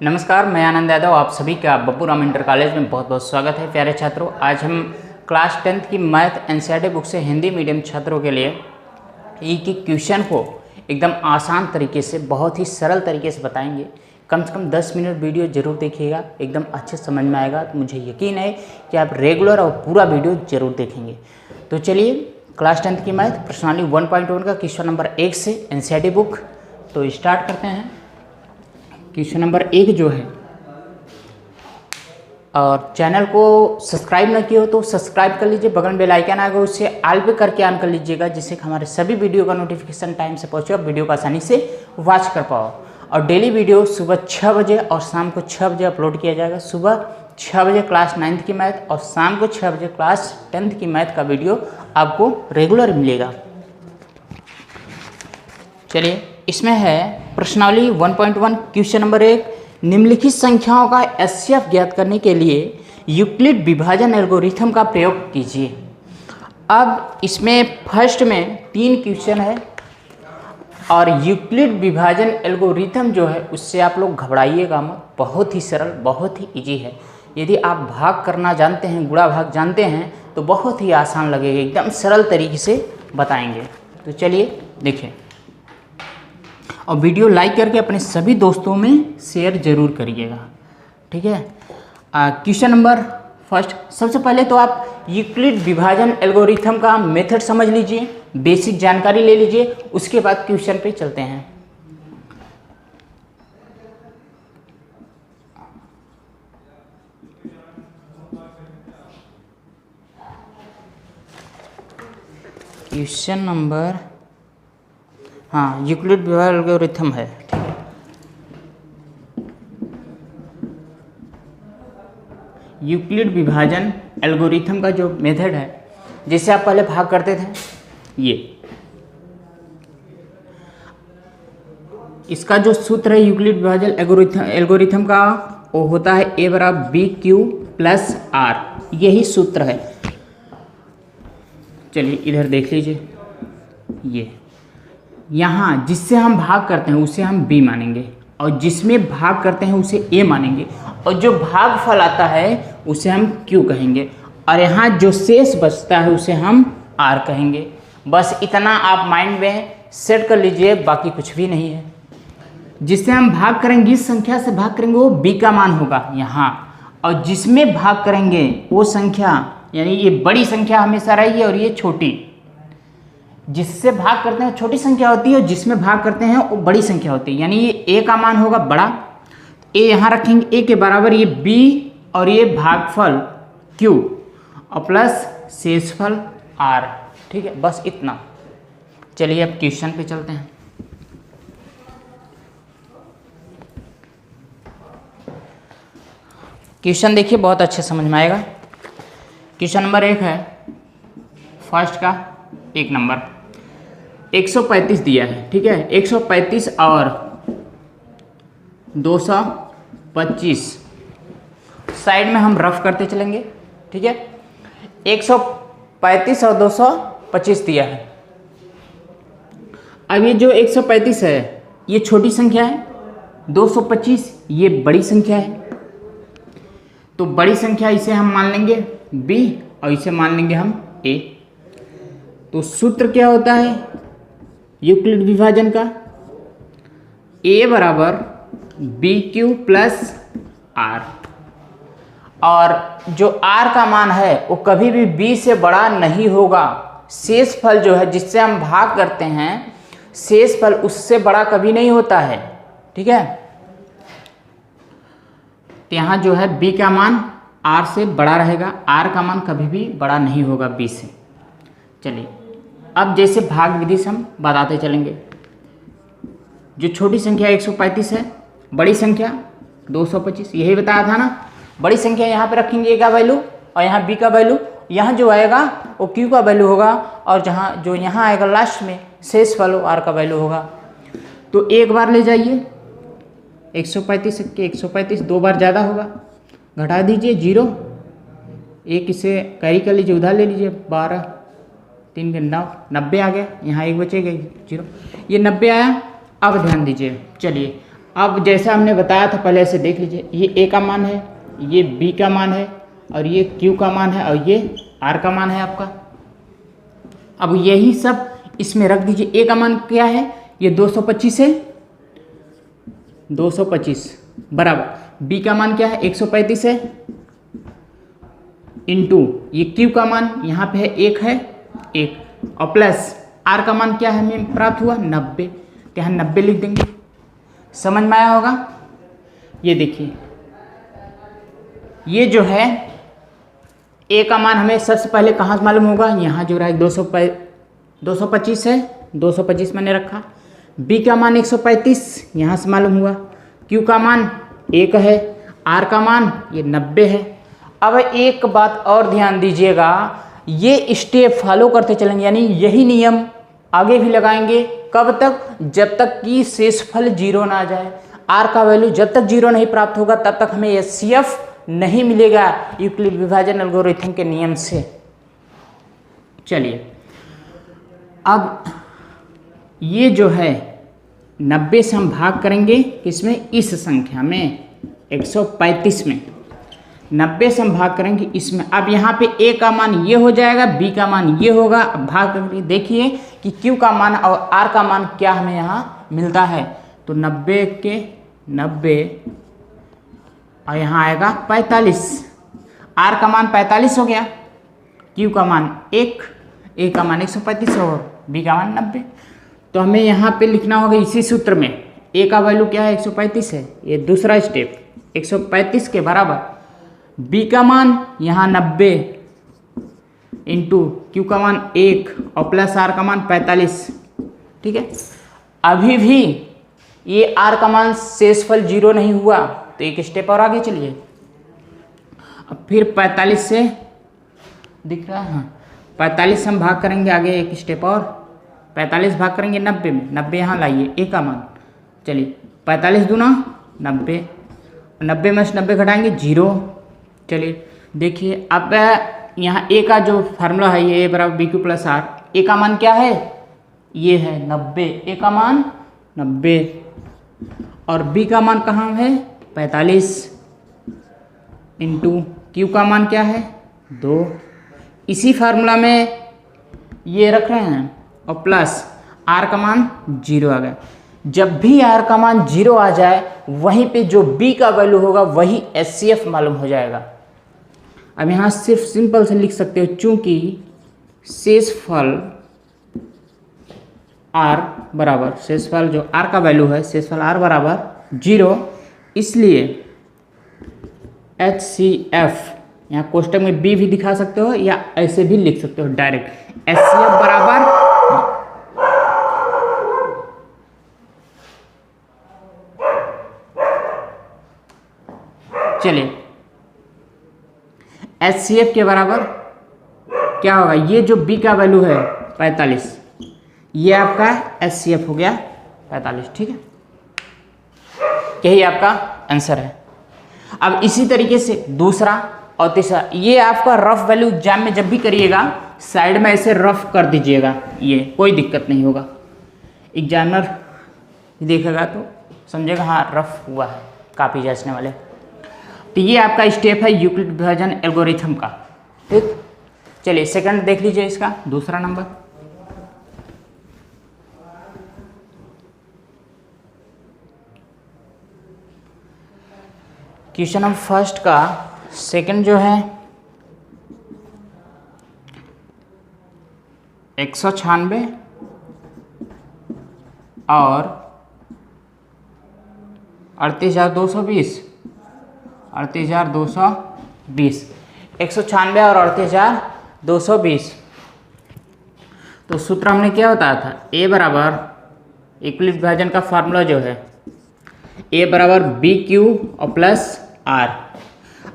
नमस्कार, मैं आनंद यादव आप सभी का बब्बू राम इंटर कॉलेज में बहुत बहुत स्वागत है। प्यारे छात्रों, आज हम क्लास 10th की मैथ एनसीईआरटी बुक से हिंदी मीडियम छात्रों के लिए एक एक क्वेश्चन को एकदम आसान तरीके से, बहुत ही सरल तरीके से बताएंगे। कम से कम 10 मिनट वीडियो जरूर देखिएगा, एकदम अच्छे समझ में आएगा। तो मुझे यकीन है कि आप रेगुलर और पूरा वीडियो जरूर देखेंगे। तो चलिए, क्लास 10th की मैथ प्रश्नावली 1.1 का क्वेश्चन नंबर 1 से एनसीईआरटी बुक तो स्टार्ट करते हैं। क्वेश्चन नंबर 1 जो है, और चैनल को सब्सक्राइब ना किए हो तो सब्सक्राइब कर लीजिए, बगल में बेल आइकन आएगा उससे ऑल पे करके ऑन कर लीजिएगा, जिससे कि हमारे सभी वीडियो का नोटिफिकेशन टाइम से पहुंचे, आप वीडियो को आसानी से वॉच कर पाओ। और डेली वीडियो सुबह 6 बजे और शाम को 6 बजे अपलोड किया जाएगा। सुबह 6 बजे क्लास 9th की मैथ और शाम को 6 बजे क्लास 10th की मैथ का वीडियो आपको रेगुलर मिलेगा। चलिए, इसमें है प्रश्नावली 1.1 क्वेश्चन नंबर 1, निम्नलिखित संख्याओं का एचसीएफ ज्ञात करने के लिए यूक्लिड विभाजन एल्गोरिथम का प्रयोग कीजिए। अब इसमें फर्स्ट में 3 क्वेश्चन है और यूक्लिड विभाजन एल्गोरिथम जो है उससे आप लोग घबराइएगा मत, बहुत ही सरल, बहुत ही इजी है। यदि आप भाग करना जानते हैं, गुणा भाग जानते हैं तो बहुत ही आसान लगेगा, एकदम सरल तरीके से बताएंगे। तो चलिए देखिए, और वीडियो लाइक करके अपने सभी दोस्तों में शेयर जरूर करिएगा, ठीक है। क्वेश्चन नंबर फर्स्ट, सबसे पहले तो आप यूक्लिड विभाजन एल्गोरिथम का मेथड समझ लीजिए, बेसिक जानकारी ले लीजिए, उसके बाद क्वेश्चन पे चलते हैं। क्वेश्चन नंबर, हाँ, यूक्लिड विभाजन एल्गोरिथम है, ठीक है। यूक्लिड विभाजन एल्गोरिथम का जो मेथड है, जिससे आप पहले भाग करते थे, ये इसका जो सूत्र है यूक्लिड विभाजन एल्गोरिथम का, वो होता है a बराबर बी क्यू प्लस आर, यही सूत्र है। चलिए इधर देख लीजिए, ये यहाँ जिससे हम भाग करते हैं उसे हम b मानेंगे, और जिसमें भाग करते हैं उसे a मानेंगे, और जो भागफल आता है उसे हम q कहेंगे, और यहाँ जो शेष बचता है उसे हम r कहेंगे। बस इतना आप माइंड में सेट कर लीजिए, बाकी कुछ भी नहीं है। जिससे हम भाग करेंगे, इस संख्या से भाग करेंगे, वो b का मान होगा यहाँ, और जिसमें भाग करेंगे वो संख्या, यानी ये बड़ी संख्या हमेशा रही है और ये छोटी, जिससे भाग करते हैं छोटी संख्या होती है और जिसमें भाग करते हैं वो बड़ी संख्या होती है, यानी ये a का मान होगा बड़ा, a यहाँ रखेंगे, a के बराबर ये b और ये भागफल q और प्लस शेषफल r, ठीक है। बस इतना। चलिए अब क्वेश्चन पे चलते हैं। क्वेश्चन देखिए, बहुत अच्छे समझ में आएगा। क्वेश्चन नंबर 1 है, फर्स्ट का 1 नंबर, 135 दिया है, ठीक है। 135 और 225 साइड में हम रफ करते चलेंगे, ठीक है। 135 और 225 दिया है। अब ये जो 135 है ये छोटी संख्या है, 225 ये बड़ी संख्या है। तो बड़ी संख्या इसे हम मान लेंगे b और इसे मान लेंगे हम a। तो सूत्र क्या होता है यूक्लिड विभाजन का, a बराबर बी क्यू प्लस आर, और जो r का मान है वो कभी भी b से बड़ा नहीं होगा। शेषफल जो है जिससे हम भाग करते हैं, शेषफल उससे बड़ा कभी नहीं होता है, ठीक है। तो यहाँ जो है b का मान r से बड़ा रहेगा, r का मान कभी भी बड़ा नहीं होगा b से। चलिए अब जैसे भाग विधि से हम बताते चलेंगे। जो छोटी संख्या 135 है, बड़ी संख्या 225, यही बताया था ना। बड़ी संख्या यहाँ पे रखेंगे a का वैल्यू और यहाँ b का वैल्यू, यहाँ जो आएगा वो q का वैल्यू होगा, और जहाँ जो यहाँ आएगा लास्ट में शेषफल r का वैल्यू होगा। तो एक बार ले जाइए, 135 के 135 2 बार ज़्यादा होगा, घटा दीजिए 0, एक इसे कैरी कर लीजिए, उधार ले लीजिए, 12 3 के 9, 90 आ गया। यहाँ एक बचेगा 0, ये 90 आया। अब ध्यान दीजिए, चलिए अब जैसा हमने बताया था पहले से देख लीजिए, ये ए का मान है, ये बी का मान है, और ये क्यू का मान है, और ये आर का मान है आपका। अब यही सब इसमें रख दीजिए। ए का मान क्या है, ये 225 है, 225 बराबर बी का मान क्या है 135 है, इंटू ये क्यू का मान यहाँ पे है 1 है 1, और प्लस आर का मान क्या है हमें प्राप्त हुआ 90, तो यहाँ 90 लिख देंगे। समझ में आया होगा। ये देखिए, ये जो है ए का मान हमें सबसे पहले कहाँ से मालूम होगा, यहाँ जो रहा है 225 है, 225 मैंने रखा। बी का मान 135 यहाँ से मालूम हुआ, क्यू का मान 1 है, आर का मान ये 90 है। अब एक बात और ध्यान दीजिएगा, ये स्टेप फॉलो करते चलेंगे, यानी यही नियम आगे भी लगाएंगे। कब तक, जब तक कि शेषफल 0 ना आ जाए। आर का वैल्यू जब तक 0 नहीं प्राप्त होगा तब तक हमें एचसीएफ नहीं मिलेगा यूक्लिड विभाजन एल्गोरिथम के नियम से। चलिए, अब ये जो है 90 से हम भाग करेंगे किसमें, इस संख्या में 135 में 90 से हम भाग करेंगे इसमें। अब यहाँ पे ए का मान ये हो जाएगा, बी का मान ये होगा। अब भाग करके देखिए कि क्यू का मान और आर का मान क्या हमें यहाँ मिलता है। तो 90 के 90 और यहाँ आएगा 45, आर का मान 45 हो गया, क्यू का मान 1, ए का मान 135 और बी का मान 90। तो हमें यहाँ पे लिखना होगा इसी सूत्र में, ए का वैल्यू क्या है 135 है, ये दूसरा स्टेप 135 के बराबर बी का मान यहाँ 90 इंटू क्यू का मान 1 और प्लस आर का मान 45। ठीक है, अभी भी ये आर का मान शेषफल 0 नहीं हुआ, तो एक स्टेप और आगे चलिए। अब फिर 45 से दिख रहा है, हाँ 45 हम भाग करेंगे आगे एक स्टेप और, 45 भाग करेंगे 90 में, 90 यहाँ लाइए ए का मान। चलिए 45 दूना 90, 90 में से 90 घटाएंगे 0। चलिए देखिए, अब यहाँ ए का जो फार्मूला है ये ए बराबर बी क्यू प्लस आर, ए का मान क्या है ये है 90, ए का मान 90 और बी का मान कहाँ है 45 इंटू क्यू का मान क्या है 2। इसी फार्मूला में ये रख रहे हैं और प्लस आर का मान 0 आ गया। जब भी आर का मान 0 आ जाए वहीं पे जो बी का वैल्यू होगा वही एचसीएफ मालूम हो जाएगा। अब यहाँ सिर्फ सिंपल से लिख सकते हो, चूंकि शेषफल आर बराबर, शेषफल जो आर का वैल्यू है शेषफल आर बराबर 0, इसलिए एचसीएफ यहाँ कोष्टक में बी भी दिखा सकते हो या ऐसे भी लिख सकते हो डायरेक्ट, एचसीएफ बराबर चलिए एचसीएफ के बराबर क्या होगा, ये जो बी का वैल्यू है 45, ये आपका एचसीएफ हो गया 45। ठीक है, यही आपका आंसर है। अब इसी तरीके से दूसरा और तीसरा, ये आपका रफ वैल्यू एग्जाम में जब भी करिएगा साइड में ऐसे रफ कर दीजिएगा, ये कोई दिक्कत नहीं होगा। एग्जामिनर देखेगा तो समझेगा हाँ रफ हुआ है, काफ़ी जांचने वाले। तो ये आपका स्टेप है यूक्लिड विभाजन एल्गोरिथम का। ठीक, चलिए सेकंड देख लीजिए, इसका दूसरा नंबर। क्वेश्चन नंबर फर्स्ट का सेकंड जो है 196 और 38,220, 38,220, 196 और 38,220। तो सूत्र हमने क्या बताया था, ए बराबर यूक्लिड विभाजन का फार्मूला जो है ए बराबर बी क्यू और प्लस आर,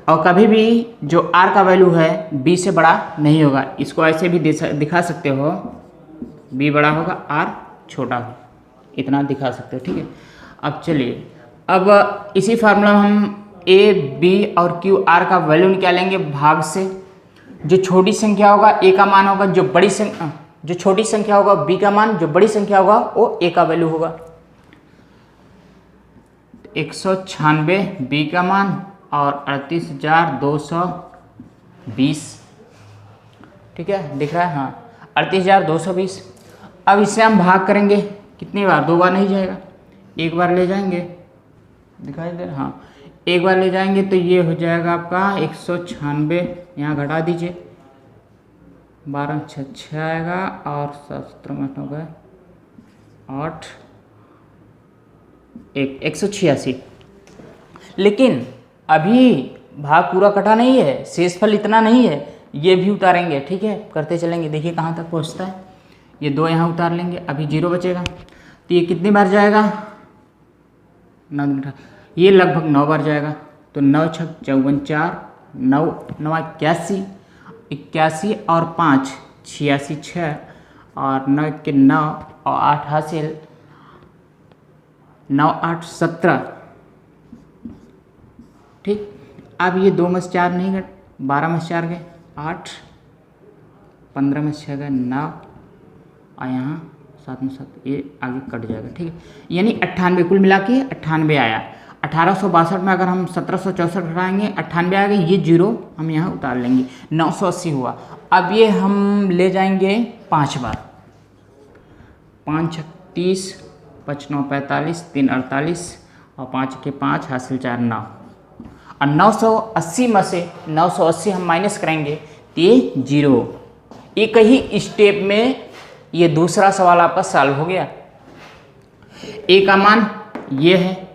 और कभी भी जो आर का वैल्यू है बी से बड़ा नहीं होगा। इसको ऐसे भी दिखा सकते हो, बी बड़ा होगा आर छोटा होगा, इतना दिखा सकते हो। ठीक है, अब चलिए, अब इसी फार्मूला में हम ए बी और क्यू आर का वैल्यू निकालेंगे भाग से। जो छोटी संख्या होगा ए का मान होगा, जो छोटी संख्या होगा बी का मान, जो बड़ी संख्या होगा वो ए का वैल्यू होगा। 196 बी का मान और 38,220, ठीक है, दिख रहा है, हाँ 38,220। अब इसे हम भाग करेंगे कितनी बार, 2 बार नहीं जाएगा, एक बार ले जाएंगे, दिखाई दे रहा, हाँ एक बार ले जाएंगे तो ये हो जाएगा आपका 196, यहाँ घटा दीजिए, 12 6 आएगा और 17 हो गए 8 186। लेकिन अभी भाग पूरा कटा नहीं है, शेषफल इतना नहीं है, ये भी उतारेंगे, ठीक है, करते चलेंगे, देखिए कहाँ तक पहुँचता है। ये 2 यहाँ उतार लेंगे, अभी 0 बचेगा, तो ये कितनी बार जाएगा, 9, ये लगभग 9 बार जाएगा, तो 9 छक 54 4, 9 9 81, 81 और 5 86 6 और 9 के 9 और 8 हासिल, 9 8 17, ठीक। अब ये 2 में से 4 नहीं गए, 12 में से 4 गए 8, 15 में से 6 गए 9 और यहाँ 7 में 7, ये आगे कट जाएगा, ठीक है, यानी 98 कुल मिला के 98 आया। 1862 में अगर हम 1764 घटाएंगे 98 आ गए, ये 0 हम यहाँ उतार लेंगे, 980 हुआ। अब ये हम ले जाएंगे 5 बार, 5 6 30, 5 9 45, 3 48 और 5 के 5 हासिल 4 9, और 980 में से 980 हम माइनस करेंगे तो ये 0। एक ही स्टेप में ये दूसरा सवाल आपका सॉल्व हो गया। ए का मान ये है,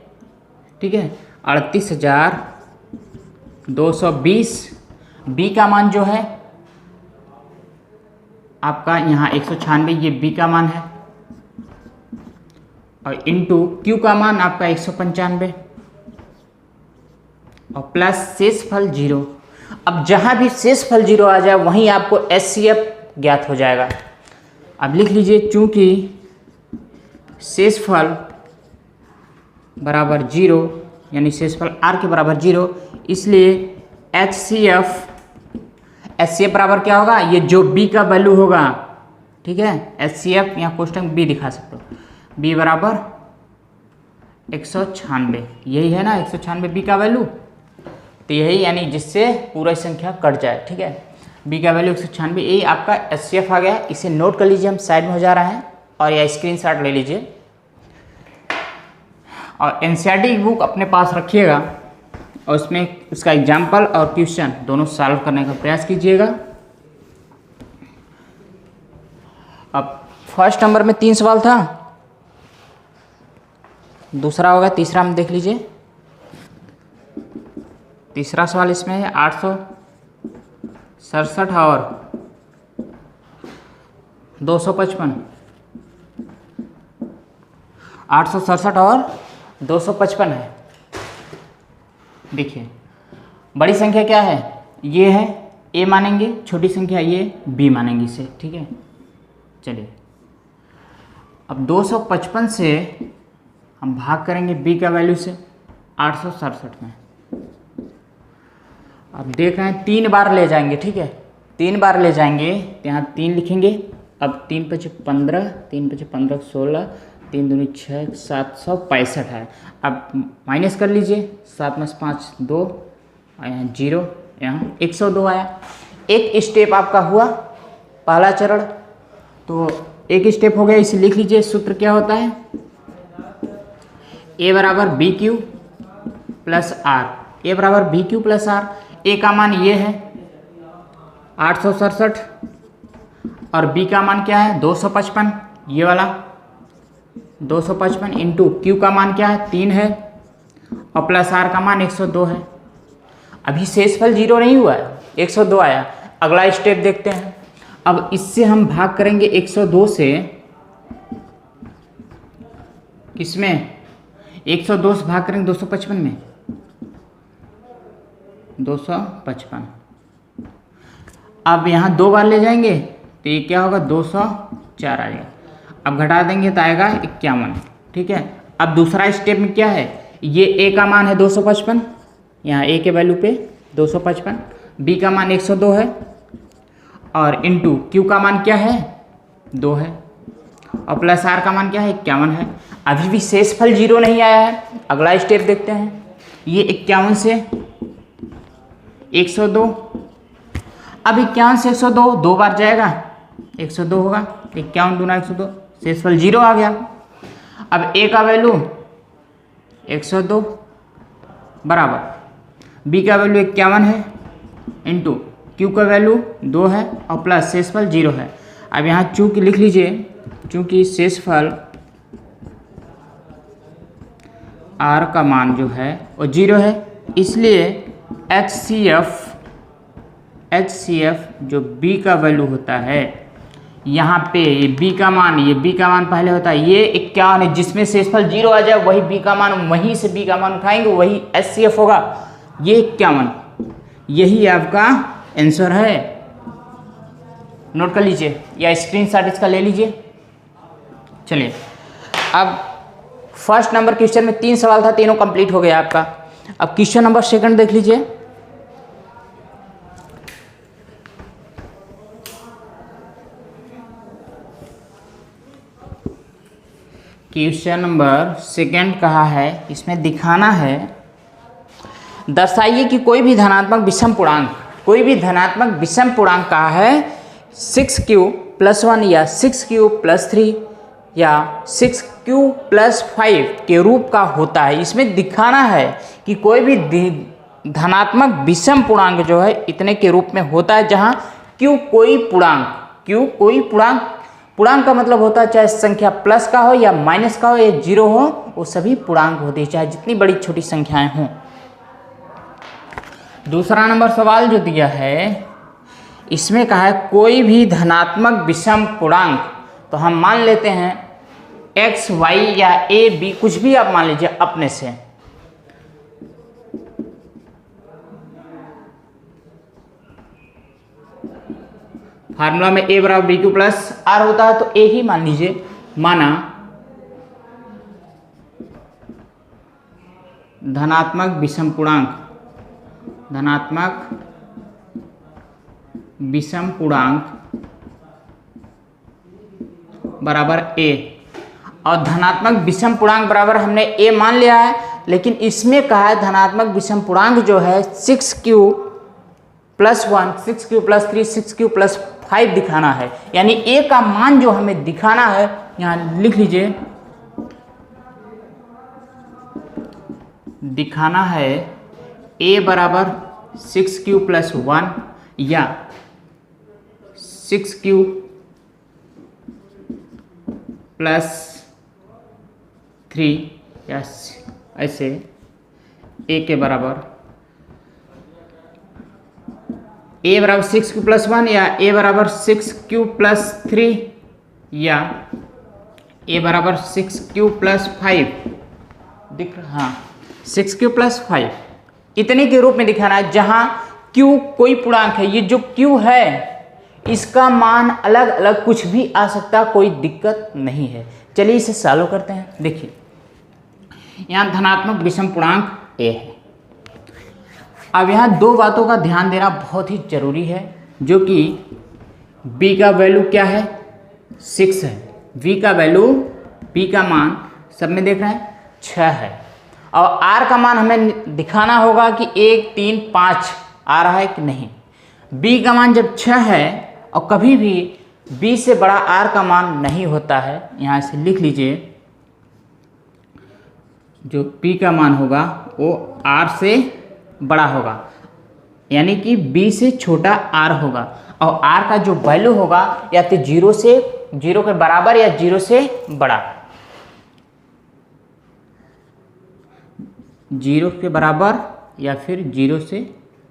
ठीक है, 38,220। बी का मान जो है आपका यहाँ 196, ये बी का मान है, और इनटू क्यू का मान आपका 195 और प्लस शेषफल 0। अब जहाँ भी शेषफल 0 आ जाए वहीं आपको HCF ज्ञात हो जाएगा। अब लिख लीजिए, चूंकि शेषफल बराबर 0 यानी शेषफल r के बराबर 0, इसलिए HCF बराबर क्या होगा, ये जो b का वैल्यू होगा, ठीक है, HCF यहाँ क्वेश्चन b दिखा सकते हो, b बराबर 196, यही है ना 196 b का वैल्यू, तो यही यानी जिससे पूरा संख्या कट जाए, ठीक है, b का वैल्यू 196, यही आपका HCF आ गया। इसे नोट कर लीजिए, हम साइड में हो जा रहा है, और या स्क्रीनशॉट ले लीजिए और NCERT की बुक अपने पास रखिएगा और उसमें उसका एग्जाम्पल और क्वेश्चन दोनों सॉल्व करने का प्रयास कीजिएगा। अब फर्स्ट नंबर में 3 सवाल था, दूसरा होगा, तीसरा में देख लीजिए। तीसरा सवाल इसमें है 867 और 255, 867 और 255 है। देखिए बड़ी संख्या क्या है, ये है a मानेंगे, छोटी संख्या ये b मानेंगे इसे, ठीक है। चलिए अब 255 से हम भाग करेंगे b का वैल्यू से 867 में। अब देख रहे हैं 3 बार ले जाएंगे, ठीक है, 3 बार ले जाएंगे तो यहाँ 3 लिखेंगे। अब 3 × 5 = 15, 3 × 5 = 15, 16, 3 दूनी 6, 765 है। अब माइनस कर लीजिए, 7 में से 5 2 और यहाँ 0, यहाँ 102 आया। एक स्टेप आपका हुआ, पहला चरण, तो एक स्टेप हो गया। इसे लिख लीजिए, सूत्र क्या होता है, a बराबर BQ प्लस R, a बराबर BQ प्लस R। a का मान ये है 867 और b का मान क्या है 255, ये वाला 255 इंटू q का मान क्या है 3 है और प्लस r का मान 102 है। अभी शेषफल 0 नहीं हुआ है, 102 आया। अगला स्टेप देखते हैं। अब इससे हम भाग करेंगे 102 से, किसमें 102 से भाग करेंगे 255 में, 255। अब यहाँ 2 बार ले जाएंगे तो ये क्या होगा 204 आएगा। अब घटा देंगे तो आएगा 51, ठीक है। अब दूसरा स्टेप में क्या है, ये a का मान है 255, यहाँ a के वैल्यू पे 255, b का मान 102 है और इंटू q का मान क्या है 2 है और प्लस आर का मान क्या है 51 है। अभी भी शेषफल 0 नहीं आया है। अगला स्टेप देखते हैं। ये 51 से 102, अब 51 से 102 दो बार जाएगा 102 होगा, 51 दूना 102, शेषफल 0 आ गया। अब ए का वैल्यू 102 बराबर बी का वैल्यू 51 है इंटू क्यू का वैल्यू 2 है और प्लस शेषफल 0 है। अब यहाँ चूंकि लिख लीजिए, चूंकि शेषफल आर का मान जो है वो 0 है, इसलिए HCF जो बी का वैल्यू होता है, यहाँ पे ये बी का मान पहले होता है, ये 51 है, जिसमें शेषफल 0 आ जाए वही बी का मान, वहीं से बी का मान उठाएंगे वही HCF होगा। ये 51, यही आपका आंसर है। नोट कर लीजिए या स्क्रीनशॉट इसका ले लीजिए। चलिए अब फर्स्ट नंबर क्वेश्चन में 3 सवाल था, तीनों कंप्लीट हो गया आपका। अब क्वेश्चन नंबर सेकंड देख लीजिए। क्वेश्चन नंबर सेकंड कहा है, इसमें दिखाना है, दर्शाइए कि कोई भी धनात्मक विषम पूर्णांक कहा है 6q + 1 या 6q + 3 या 6q + 5 के रूप का होता है। इसमें दिखाना है कि कोई भी धनात्मक विषम पूर्णांक जो है इतने के रूप में होता है, जहाँ q कोई पूर्णांक का मतलब होता है चाहे संख्या प्लस का हो या माइनस का हो या 0 हो, वो सभी पूर्णांक होते हैं, चाहे जितनी बड़ी छोटी संख्याएं हों। दूसरा नंबर सवाल जो दिया है, इसमें कहा है कोई भी धनात्मक विषम पूर्णांक, तो हम मान लेते हैं x, y या a, b कुछ भी आप मान लीजिए अपने से। फार्मूला में a बराबर bq प्लस r होता है, तो a ही मान लीजिए। माना धनात्मक विषम पूर्णांक बराबर a, और धनात्मक विषम पूर्णांक बराबर हमने a मान लिया है, लेकिन इसमें कहा है धनात्मक विषम पूर्णांक जो है 6q + 1, 6q + 3, 6q + 5 दिखाना है। यानी a का मान जो हमें दिखाना है, यहाँ लिख लीजिए, दिखाना है a बराबर 6q + 1 या 6q + 3 या ऐसे a के बराबर a बराबर 6q + 1 या a बराबर 6q + 3 या a बराबर 6q + 5 दिख रहा, हाँ 6q + 5 इतने के रूप में दिखाना है, जहां q कोई पूर्णांक है। ये जो q है इसका मान अलग अलग कुछ भी आ सकता, कोई दिक्कत नहीं है। चलिए इसे सॉल्व करते हैं। देखिए यहाँ धनात्मक विषम पूर्णांक a है। अब यहाँ दो बातों का ध्यान देना बहुत ही जरूरी है, जो कि b का वैल्यू क्या है 6 है, v का वैल्यू, b का मान सब में देख रहे हैं 6 है, और r का मान हमें दिखाना होगा कि 1, 3, 5 आ रहा है कि नहीं। b का मान जब 6 है और कभी भी b से बड़ा r का मान नहीं होता है, यहाँ से लिख लीजिए, जो p का मान होगा वो r से बड़ा होगा, यानी कि b से छोटा r होगा, और r का जो वैल्यू होगा या तो 0 के बराबर या 0 से बड़ा, 0 के बराबर या फिर 0 से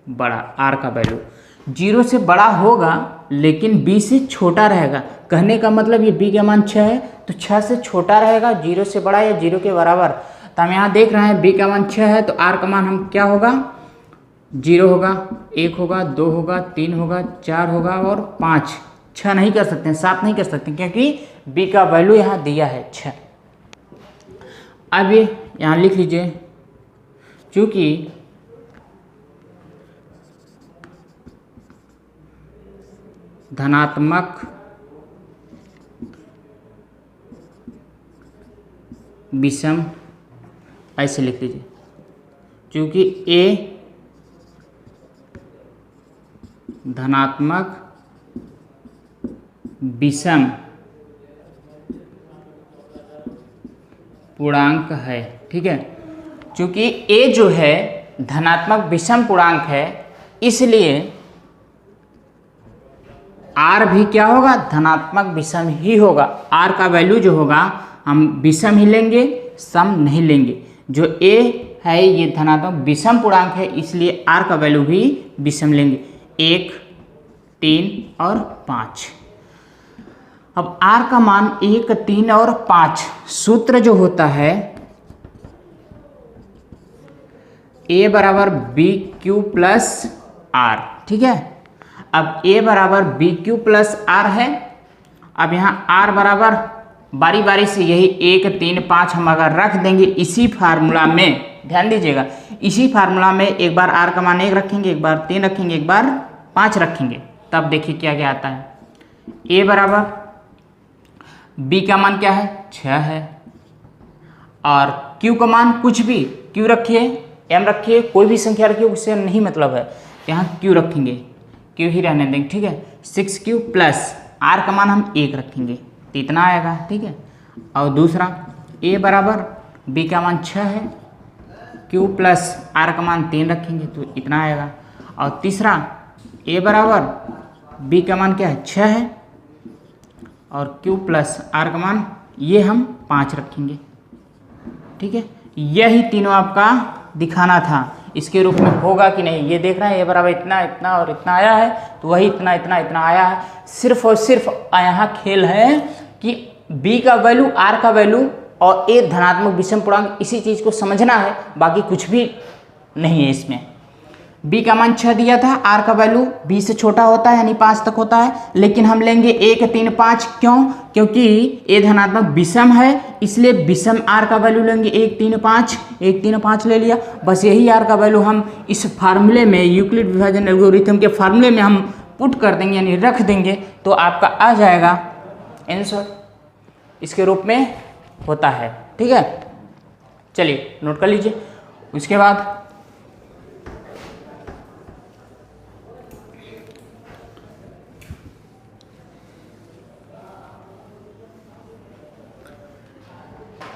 बड़ा। r का वैल्यू 0 से बड़ा होगा लेकिन b से छोटा रहेगा। कहने का मतलब ये b का मान 6 है तो 6 से छोटा रहेगा, 0 से बड़ा या 0 के बराबर। तो हम यहाँ देख रहे हैं b का मान 6 है, तो r का मान हम क्या होगा 0 होगा, 1 होगा, 2 होगा, 3 होगा, 4 होगा और 5। 6 नहीं कर सकते, 7 नहीं कर सकते, क्योंकि b का वैल्यू यहाँ दिया है 6। अब ये यहाँ लिख लीजिए, चूँकि धनात्मक विषम, ऐसे लिख दीजिए, क्योंकि ए धनात्मक विषम पूर्णांक है। ठीक है, क्योंकि ए जो है धनात्मक विषम पूर्णांक है, इसलिए आर भी क्या होगा, धनात्मक विषम ही होगा। आर का वैल्यू जो होगा हम विषम ही लेंगे, सम नहीं लेंगे। जो ए है ये धनात्मक विषम पूर्णांक है, इसलिए आर का वैल्यू भी विषम लेंगे, 1, 3 और 5। अब आर का मान 1, 3 और 5। सूत्र जो होता है ए बराबर बी क्यू प्लस आर। ठीक है, अब ए बराबर बी क्यू प्लस आर है। अब यहाँ आर बराबर बारी बारी से यही 1, 3, 5 हम अगर रख देंगे इसी फार्मूला में, ध्यान दीजिएगा, इसी फार्मूला में एक बार आर का मान 1 रखेंगे, एक बार 3 रखेंगे, एक बार 5 रखेंगे, तब देखिए क्या क्या आता है। ए बराबर बी का मान क्या है, 6 है, और क्यू का मान कुछ भी, क्यू रखिए, एम रखिए, कोई भी संख्या रखिए, उससे नहीं मतलब है, यहाँ क्यू रखेंगे, क्यू ही रहने देंगे। ठीक है, 6Q प्लस आर का मान हम 1 रखेंगे तो इतना आएगा। ठीक है, और दूसरा ए बराबर बी का मान 6 है, क्यू प्लस आर का मान 3 रखेंगे तो इतना आएगा। और तीसरा ए बराबर बी का मान क्या है, 6 है, और क्यू प्लस आर का मान ये हम 5 रखेंगे। ठीक है, यही तीनों आपका दिखाना था, इसके रूप में होगा कि नहीं ये देख रहे हैं। ए बराबर इतना, इतना और इतना आया है, तो वही इतना, इतना, इतना आया है। सिर्फ और सिर्फ यहाँ खेल है कि बी का वैल्यू, आर का वैल्यू और ए धनात्मक विषम पूर्णांक, इसी चीज़ को समझना है, बाकी कुछ भी नहीं है इसमें। बी का मान 6 दिया था, आर का वैल्यू बी से छोटा होता है यानी 5 तक होता है, लेकिन हम लेंगे 1, 3, 5। क्यों? क्योंकि ए धनात्मक विषम है, इसलिए विषम आर का वैल्यू लेंगे 1, 3, 5। 1, 3, 5 ले लिया, बस यही आर का वैल्यू हम इस फार्मूले में, यूक्लिड विभाजन एल्गोरिथम के फार्मूले में हम पुट कर देंगे यानी रख देंगे, तो आपका आ जाएगा आंसर, इसके रूप में होता है। ठीक है, चलिए नोट कर लीजिए। उसके बाद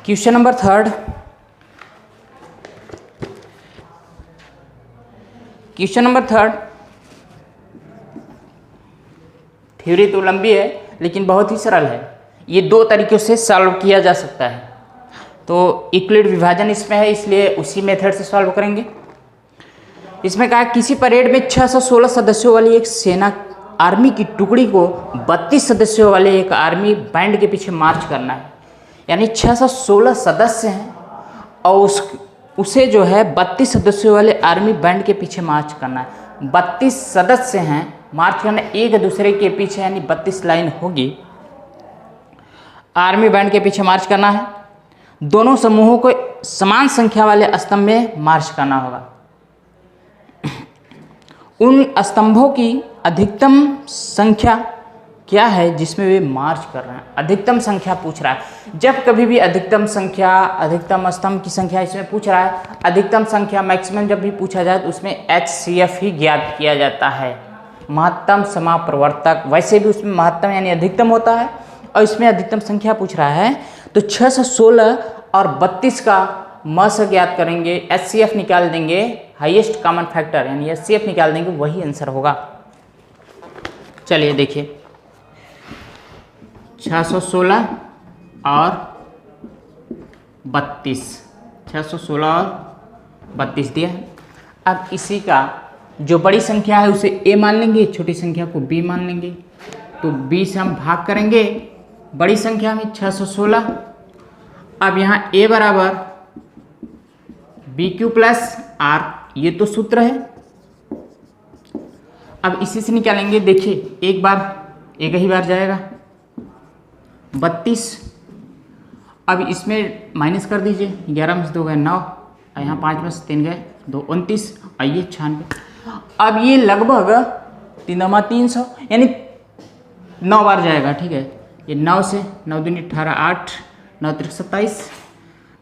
question number 3। Question number 3 theory तो लंबी है लेकिन बहुत ही सरल है। ये 2 तरीक़ों से सॉल्व किया जा सकता है। तो यूक्लिड विभाजन इसमें है, इसलिए उसी मेथड से सॉल्व करेंगे। इसमें कहा किसी परेड में 616 सदस्यों वाली एक सेना आर्मी की टुकड़ी को 32 सदस्यों वाले एक आर्मी बैंड के पीछे मार्च करना है। यानी 616 सदस्य हैं और उसे जो है 32 सदस्यों वाले आर्मी बैंड के पीछे मार्च करना है। 32 सदस्य हैं, मार्च करना एक दूसरे के पीछे, यानी 32 लाइन होगी। आर्मी बैंड के पीछे मार्च करना है। दोनों समूहों को समान संख्या वाले स्तंभ में मार्च करना होगा। उन स्तंभों की अधिकतम संख्या क्या है जिसमें वे मार्च कर रहे हैं। अधिकतम संख्या पूछ रहा है। जब कभी भी अधिकतम संख्या, अधिकतम स्तंभ की संख्या इसमें पूछ रहा है, अधिकतम संख्या मैक्सिमम जब भी पूछा जाए तो उसमें HCF ही ज्ञात किया जाता है, महत्तम समाप्रवर्तक। वैसे भी उसमें महत्तम यानी अधिकतम होता है और इसमें अधिकतम संख्या पूछ रहा है। तो 616 और 32 का म से ज्ञात करेंगे, HCF निकाल देंगे, हाईएस्ट कॉमन फैक्टर यानी HCF निकाल देंगे, वही आंसर होगा। चलिए देखिए, 616 और 32, 616 और 32 दिया है। अब इसी का जो बड़ी संख्या है उसे A मान लेंगे, छोटी संख्या को B मान लेंगे। तो B से हम भाग करेंगे बड़ी संख्या में 616। अब यहाँ A बराबर BQ प्लस R, ये तो सूत्र है। अब इसी से निकालेंगे। देखिए एक ही बार जाएगा 32। अब इसमें माइनस कर दीजिए, 11 में से 2 गए 9, और यहाँ 5 में से 3 गए 2, 29, और ये 96। अब ये लगभग 300 यानी 9 बार जाएगा। ठीक है, ये 9 से 9 दूनी 18, 8, 9 3 27,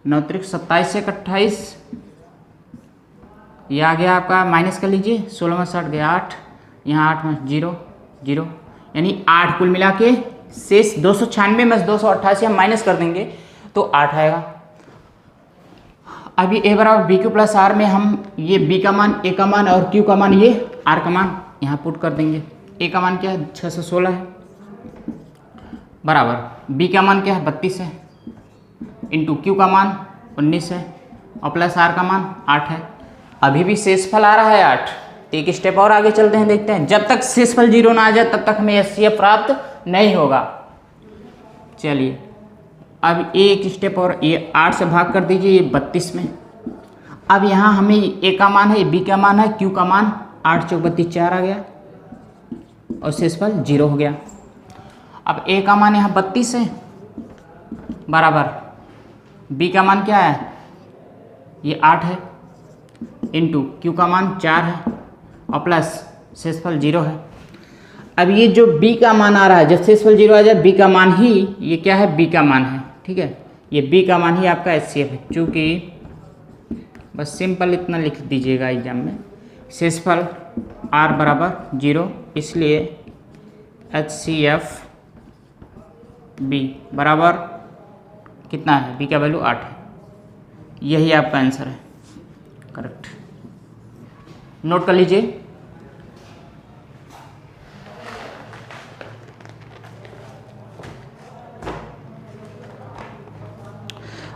9 त्रिक 27 से 28, ये आ गया आपका, माइनस कर लीजिए, 16 में 60 गया 8, यहाँ 8 में 0 0, यानी 8 कुल मिला के शेष 296 में 288 हम माइनस कर देंगे तो 8 आएगा। अभी ए बराबर बी क्यू प्लस आर में हम ये बी का मान, ए का मान और क्यू का मान, ये आर का मान यहाँ पुट कर देंगे। ए का मान क्या है 616 है, बराबर बी का मान क्या है 32 है, इंटू क्यू का मान 19 है और प्लस आर का मान 8 है। अभी भी शेषफल आ रहा है 8, एक स्टेप और आगे चलते हैं, देखते हैं। जब तक शेषफल 0 ना आ जाए तब तक हमें एचसीएफ प्राप्त नहीं होगा। चलिए अब एक स्टेप और, ये 8 से भाग कर दीजिए, ये 32 में। अब यहाँ हमें ए का मान है, बी का मान है, क्यू का मान 8 चौक 32 4 आ गया और शेषफल 0 हो गया। अब ए का मान यहाँ 32 है, बराबर बी का मान क्या है, ये 8 है, इंटू क्यू का मान 4 है और प्लस शेषफल 0 है। अब ये जो बी का मान आ रहा है, जब शेषफल 0 आ जाए, बी का मान ही ये क्या है, बी का मान है, ठीक है। ये बी का मान ही आपका एचसीएफ है, चूँकि बस सिंपल इतना लिख दीजिएगा एग्जाम में, शेषफल आर बराबर 0, इसलिए एचसीएफ बी बराबर कितना है, बी का वैल्यू 8 है। यही आपका आंसर है, करेक्ट। नोट कर लीजिए।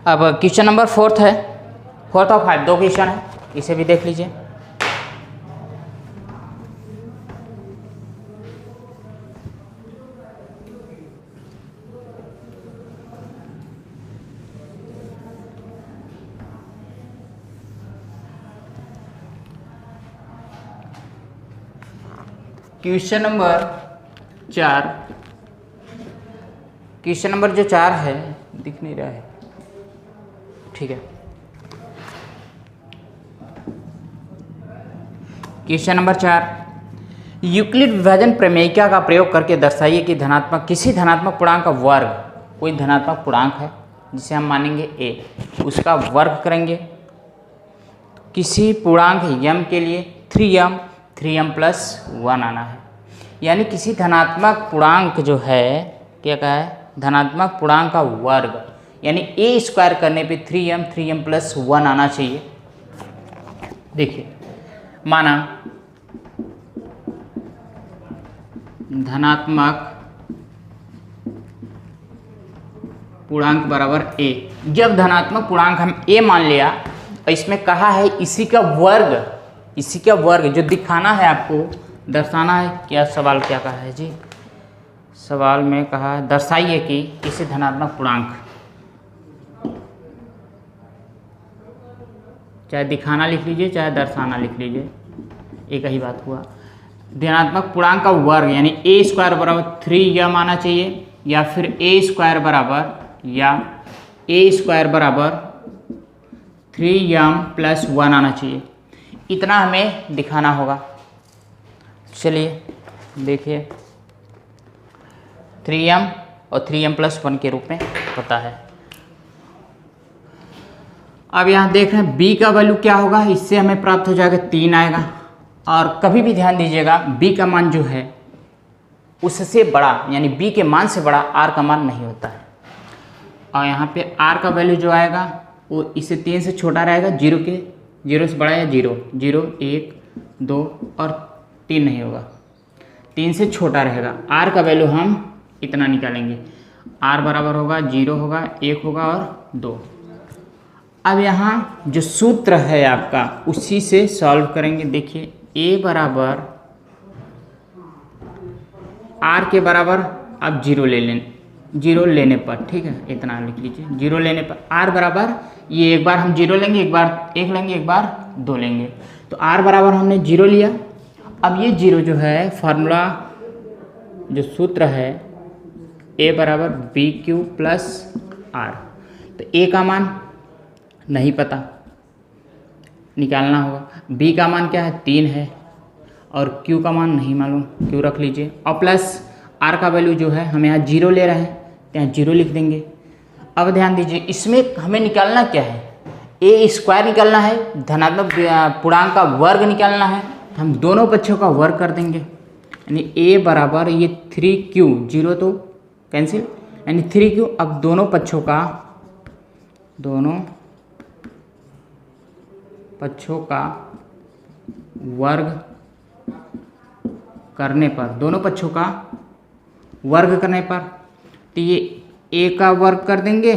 अब क्वेश्चन नंबर 4 है, 4 और 5 दो क्वेश्चन है, इसे भी देख लीजिए। क्वेश्चन नंबर 4, क्वेश्चन नंबर जो 4 है, दिख नहीं रहा है, ठीक है। क्वेश्चन नंबर 4, यूक्लिड विभाजन प्रमेयिका का प्रयोग करके दर्शाइए कि धनात्मक किसी धनात्मक पूर्णांक का वर्ग, कोई धनात्मक पूर्णांक है जिसे हम मानेंगे a, उसका वर्ग करेंगे किसी पूर्णांक m के लिए 3m प्लस 1 आना है। यानी किसी धनात्मक पूर्णांक जो है, क्या कहा है, धनात्मक पूर्णांक का वर्ग, यानी ए स्क्वायर करने पे 3m प्लस 1 आना चाहिए। देखिए, माना धनात्मक पूर्णांक बराबर a, जब धनात्मक पूर्णांक हम a मान लिया, इसमें कहा है इसी का वर्ग जो दिखाना है, आपको दर्शाना है। क्या सवाल क्या कहा है जी, सवाल में कहा है दर्शाइए कि किसी धनात्मक पूर्णांक, चाहे दिखाना लिख लीजिए चाहे दर्शाना लिख लीजिए, एक ही बात हुआ। धनात्मक पूर्णांक का वर्ग यानी ए स्क्वायर बराबर 3m आना चाहिए, या फिर ए स्क्वायर बराबर 3m प्लस 1 आना चाहिए, इतना हमें दिखाना होगा। चलिए देखिए, 3m और 3m प्लस 1 के रूप में होता है। अब यहाँ देख रहे हैं b का वैल्यू क्या होगा, इससे हमें प्राप्त हो जाएगा 3 आएगा। और कभी भी ध्यान दीजिएगा, b का मान जो है उससे बड़ा, यानी b के मान से बड़ा r का मान नहीं होता है। और यहाँ पे r का वैल्यू जो आएगा वो इससे 3 से छोटा रहेगा, 0 से बड़ा है 0 0 1 2 और 3 नहीं होगा, 3 से छोटा रहेगा। r का वैल्यू हम इतना निकालेंगे, r बराबर होगा 0 होगा 1 होगा और 2। अब यहाँ जो सूत्र है आपका उसी से सॉल्व करेंगे। देखिए a बराबर r के बराबर आप 0 लेने पर, ठीक है, इतना लिख लीजिए, 0 लेने पर r बराबर, ये एक बार हम 0 लेंगे, एक बार 1 लेंगे, एक बार 2 लेंगे, तो r बराबर हमने 0 लिया। अब ये 0 जो है, फार्मूला जो सूत्र है a बराबर बी क्यू प्लस आर, तो a का मान नहीं पता, निकालना होगा। b का मान क्या है 3 है और q का मान नहीं मालूम, q रख लीजिए, और प्लस r का वैल्यू जो है हम यहाँ 0 ले रहे हैं तो यहाँ 0 लिख देंगे। अब ध्यान दीजिए, इसमें हमें निकालना क्या है, ए स्क्वायर निकालना है, धनात्मक पूर्णांक का वर्ग निकालना है। हम दोनों पक्षों का वर्ग कर देंगे, यानी ए बराबर ये 3q, 0 तो कैंसिल, यानी 3q। अब दोनों पक्षों का वर्ग करने पर, दोनों पक्षों का वर्ग करने पर, तो ये a का वर्ग कर देंगे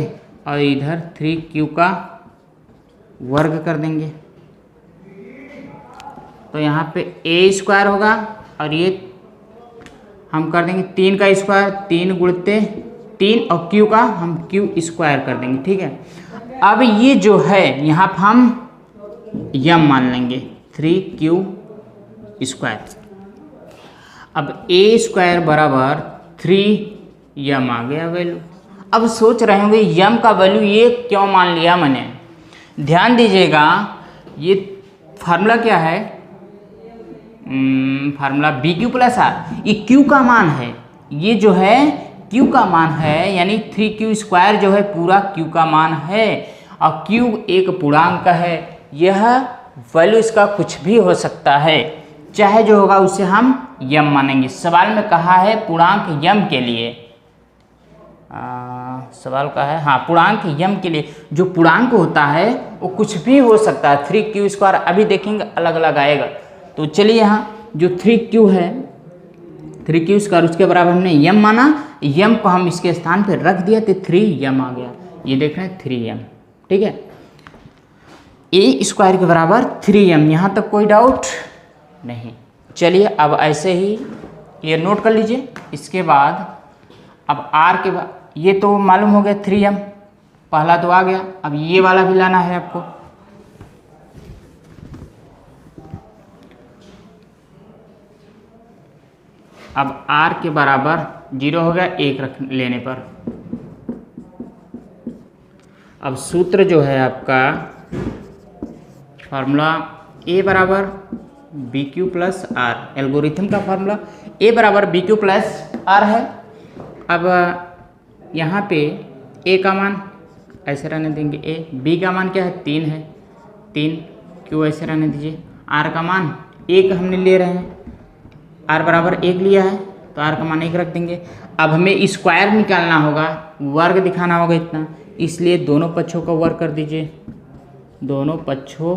और इधर 3q का वर्ग कर देंगे। तो यहाँ पे a स्क्वायर होगा और ये हम कर देंगे 3 का स्क्वायर, 3 गुणित 3 और q का हम q स्क्वायर कर देंगे। ठीक है, अब ये जो है यहाँ पर हम यम मान लेंगे 3q स्क्वायर। अब a स्क्वायर बराबर 3 आ गया वैल्यू। अब सोच रहे होंगे यम का वैल्यू ये क्यों मान लिया मैंने। ध्यान दीजिएगा, ये फार्मूला क्या है, फार्मूला BQ प्लस R, ये Q का मान है, ये जो है Q का मान है, यानी 3Q स्क्वायर जो है पूरा Q का मान है और Q एक पूर्णांक है। यह वैल्यू इसका कुछ भी हो सकता है, चाहे जो होगा उसे हम यम मानेंगे। सवाल में कहा है पूर्णांक यम के लिए, सवाल का है हाँ पूर्णांक यम के लिए, जो पूर्णांक होता है वो कुछ भी हो सकता है। 3q स्क्वायर अभी देखेंगे अलग अलग आएगा। तो चलिए यहाँ जो 3q है, 3q स्क्वायर उसके बराबर हमने यम माना, यम को हम इसके स्थान पर रख दिया तो 3m आ गया। ये देख रहे हैं 3m। ठीक है, a स्क्वायर के बराबर 3m, यहाँ तक कोई डाउट नहीं। चलिए अब ऐसे ही ये नोट कर लीजिए। इसके बाद अब r के बाद ये तो मालूम हो गया 3m, पहला तो आ गया। अब ये वाला भी लाना है आपको। अब r के बराबर 0 हो गया 1 रख लेने पर। अब सूत्र जो है आपका फार्मूला a बराबर BQ प्लस R, एल्गोरिथम का फार्मूला a बराबर BQ प्लस R है। अब यहाँ पे a का मान ऐसे रहने देंगे, a, b का मान क्या है 3 है, 3, q ऐसे रहने दीजिए, r का मान 1 हमने ले रहे हैं, r बराबर 1 लिया है तो r का मान 1 रख देंगे। अब हमें स्क्वायर निकालना होगा, वर्ग दिखाना होगा इतना, इसलिए दोनों पक्षों का वर्ग कर दीजिए। दोनों पक्षों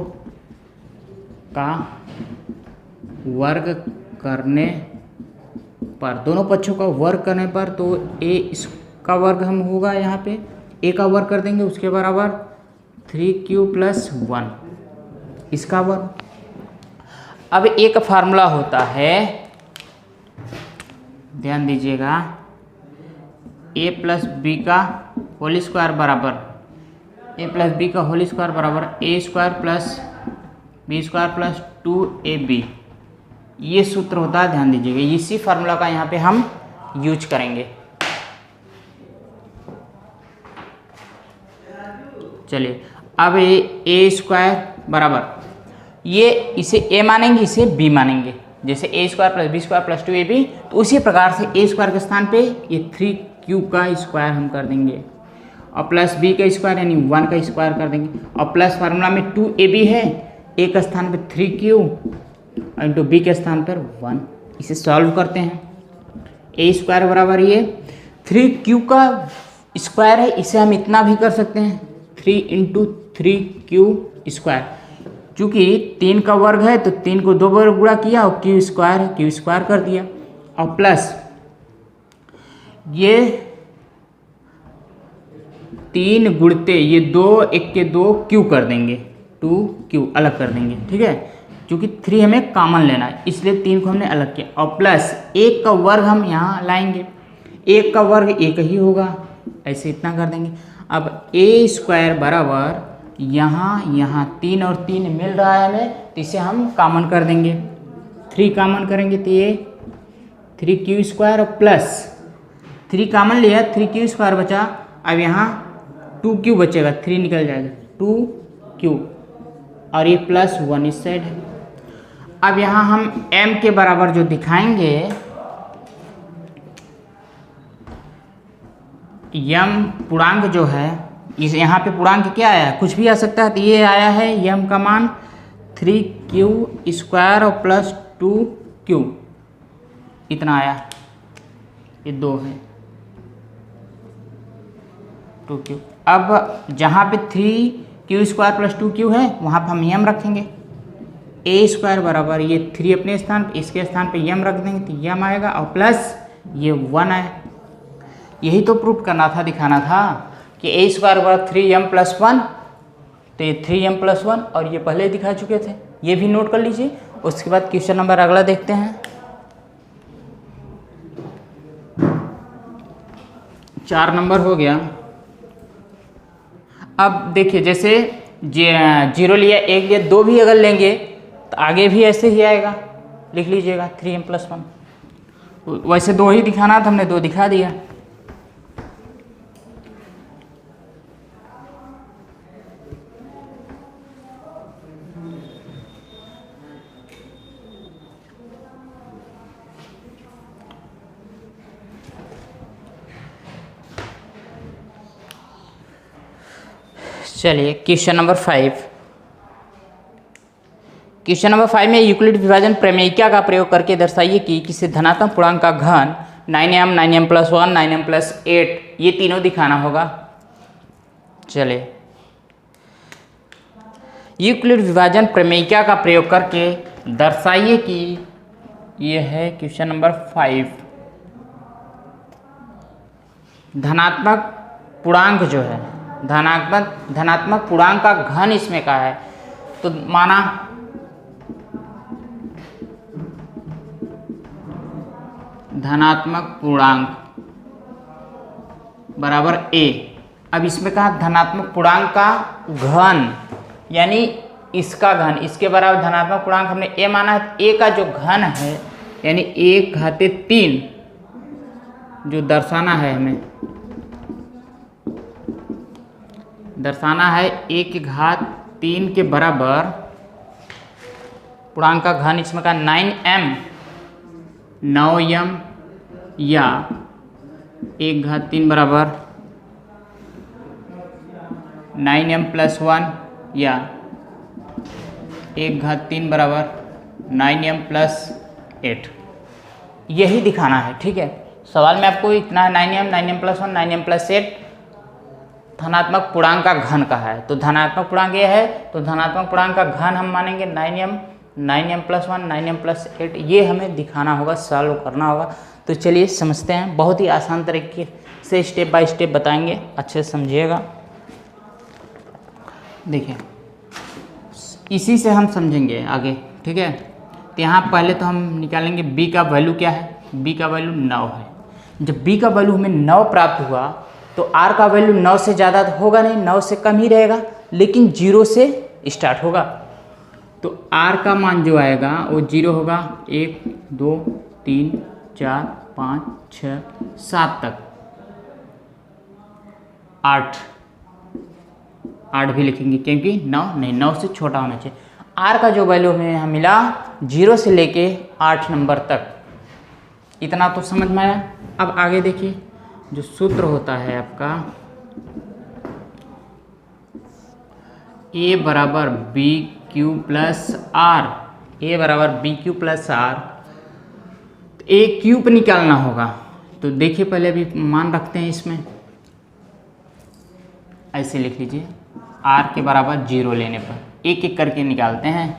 का वर्ग करने पर, दोनों पक्षों का वर्ग करने पर तो a इसका वर्ग हम होगा, यहाँ पे a का वर्ग कर देंगे, उसके बराबर 3q प्लस 1 इसका वर्ग। अब एक फार्मूला होता है, ध्यान दीजिएगा, a प्लस बी का होल स्क्वायर बराबर a प्लस बी का होल स्क्वायर बराबर a square plus b square plus 2ab, ये सूत्र होता है। ध्यान दीजिएगा, इसी फार्मूला का यहाँ पे हम यूज करेंगे। चलिए अब a स्क्वायर बराबर, ये इसे a मानेंगे, इसे b मानेंगे, जैसे a square plus b square plus 2ab, तो उसी प्रकार से a स्क्वायर के स्थान पे ये 3q का स्क्वायर हम कर देंगे और प्लस b का स्क्वायर यानी 1 का स्क्वायर कर देंगे, और प्लस फार्मूला में 2ab है, a का स्थान पे 3q इंटू b के स्थान पर 1। इसे सॉल्व करते हैं, a स्क्वायर बराबर ये 3q का स्क्वायर है, इसे हम इतना भी कर सकते हैं 3 इंटू 3q स्क्वायर, चूँकि 3 का वर्ग है तो 3 को 2 बार गुणा किया और q स्क्वायर है, q स्क्वायर कर दिया, और प्लस ये 3 गुणते ये 2 1 के 2 q कर देंगे, 2q अलग कर देंगे। ठीक है, क्योंकि 3 हमें कॉमन लेना है इसलिए 3 को हमने अलग किया, और प्लस 1 का वर्ग हम यहाँ लाएंगे, 1 का वर्ग 1 ही होगा, ऐसे इतना कर देंगे। अब a स्क्वायर बराबर यहाँ 3 और 3 मिल रहा है हमें, तो इसे हम कॉमन कर देंगे, 3 कॉमन करेंगे तो ये 3q स्क्वायर प्लस 3 कॉमन लिया, 3q स्क्वायर बचा। अब यहाँ 2q बचेगा, 3 निकल जाएगा 2q, और ये प्लस 1 इस साइड है। अब यहाँ हम m के बराबर जो दिखाएंगे, यम पूर्णांक जो है, इस यहाँ पे पूर्णांक क्या आया है, कुछ भी आ सकता है, तो ये आया है यम का मान 3q² और प्लस 2q, इतना आया, ये 2 है 2q। अब जहाँ पे 3q² प्लस 2q है वहाँ पे हम यम रखेंगे, a² बराबर ये 3 अपने स्थान पे, इसके स्थान पे यम रख देंगे तो यम आएगा और प्लस ये 1 आए। यही तो प्रूफ करना था, दिखाना था कि a² बराबर 3m प्लस 1, तो ये 3m प्लस 1 और ये पहले दिखा चुके थे, ये भी नोट कर लीजिए। उसके बाद क्वेश्चन नंबर अगला देखते हैं। 4 नंबर हो गया। अब देखिए जैसे 0 लिया, 1 लिया, 2 भी अगर लेंगे तो आगे भी ऐसे ही आएगा, लिख लीजिएगा 3m प्लस 1। वैसे 2 ही दिखाना था, हमने 2 दिखा दिया। चलिए क्वेश्चन नंबर 5। क्वेश्चन नंबर 5 में यूक्लिड विभाजन प्रमेयिका का प्रयोग करके दर्शाइए कि किसी धनात्मक पूर्णांक का घन 9m, 9m plus 1, 9m plus 8, ये तीनों दिखाना होगा। चलिए यूक्लिड विभाजन प्रमेयिका का प्रयोग करके दर्शाइए कि ये है क्वेश्चन नंबर 5। धनात्मक पूर्णांक जो है, धनात्मक पूर्णांक का घन इसमें का है, तो माना धनात्मक पूर्णांक बराबर a। अब इसमें कहा धनात्मक पूर्णांक का घन, यानी इसका घन, इसके बराबर धनात्मक पूर्णांक हमने a माना है, a का जो घन है यानी 1/3 जो दर्शाना है, हमें दर्शाना है 1/3 के बराबर पूर्णांक का घन, इसमें का 9m, 9m या 1/3 बराबर 9m प्लस 1 या 1/3 बराबर 9m प्लस 8, यही दिखाना है। ठीक है, सवाल में आपको इतना है 9m, 9m plus 1, 9m plus 8 धनात्मक पूर्णांक का घन का है, तो धनात्मक पूर्णांक ये है, तो धनात्मक पूर्णांक का घन हम मानेंगे 9m, 9m plus 1, 9m plus 8, ये हमें दिखाना होगा, सॉल्व करना होगा। तो चलिए समझते हैं, बहुत ही आसान तरीके से स्टेप बाय स्टेप बताएंगे, अच्छे से समझिएगा। देखिए इसी से हम समझेंगे आगे। ठीक है, तो यहाँ पहले तो हम निकालेंगे b का वैल्यू क्या है, b का वैल्यू 9 है। जब b का वैल्यू हमें 9 प्राप्त हुआ तो r का वैल्यू 9 से ज़्यादा तो होगा नहीं, 9 से कम ही रहेगा, लेकिन 0 से स्टार्ट होगा, तो r का मान जो आएगा वो 0 होगा, 1 2 3 4 5 6 7 तक, 8 भी लिखेंगे क्योंकि 9 नहीं, 9 से छोटा होना चाहिए। r का जो वैल्यू हमें यहाँ मिला 0 से लेके 8 नंबर तक, इतना तो समझ में आया। अब आगे देखिए, जो सूत्र होता है आपका a बराबर BQ प्लस R, a बराबर BQ plus R, a cube निकालना होगा। तो देखिए पहले अभी मान रखते हैं, इसमें ऐसे लिख लीजिए, r के बराबर 0 लेने पर एक एक करके निकालते हैं,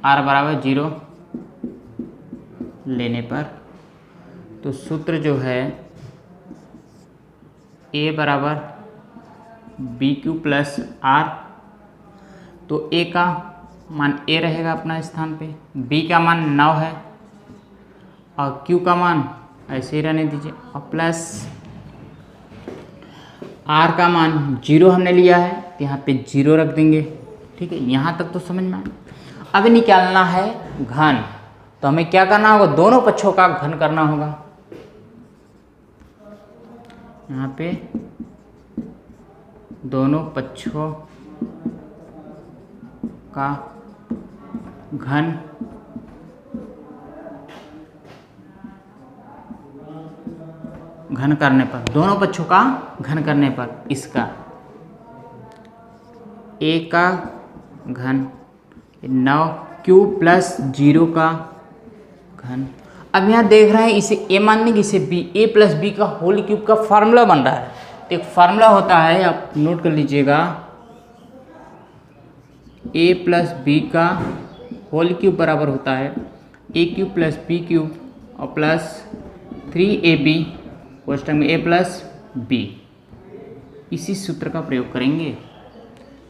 r बराबर 0 लेने पर, तो सूत्र जो है a बराबर BQ प्लस R, तो a का मान a रहेगा अपना स्थान पे, b का मान 9 है और q का मान ऐसे ही रहने दीजिए, और प्लस r का मान 0 हमने लिया है तो यहाँ पे 0 रख देंगे। ठीक है, यहाँ तक तो समझ में आया। अब निकालना है घन, तो हमें क्या करना होगा, दोनों पक्षों का घन करना होगा। यहाँ पे दोनों पक्षों का घन घन करने पर, दोनों पक्षों का घन करने पर इसका a का घन 9 q प्लस 0 का घन। अब यहाँ देख रहे हैं इसे a मान लेंगे, इसे b, a प्लस बी का होल क्यूब का फार्मूला बन रहा है। तो एक फार्मूला होता है, आप नोट कर लीजिएगा, a प्लस बी का होल क्यूब बराबर होता है a cube plus b cube और प्लस 3ab क्वेश्चन में a प्लस बी। इसी सूत्र का प्रयोग करेंगे,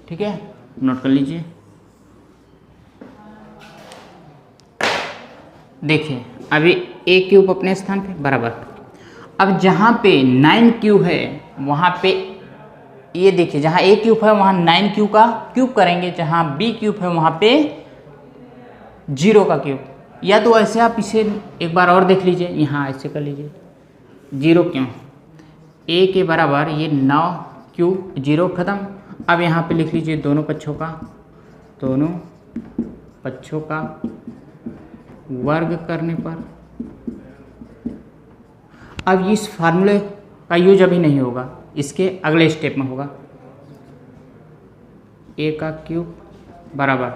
ठीक है, नोट कर लीजिए। देखिए अभी a क्यूब अपने स्थान पे बराबर, अब जहाँ पे 9q है वहाँ पे ये देखिए, जहाँ a क्यूब है वहाँ 9q का क्यूब करेंगे, जहाँ b क्यूब है वहाँ पे 0 का क्यूब। या तो ऐसे आप इसे एक बार और देख लीजिए, यहाँ ऐसे कर लीजिए, 0 क्यों, a के बराबर ये 9q, 0 खत्म। अब यहाँ पे लिख लीजिए दोनों पक्षों का वर्ग करने पर। अब इस फार्मूले का यूज अभी नहीं होगा, इसके अगले स्टेप में होगा। a का क्यूब बराबर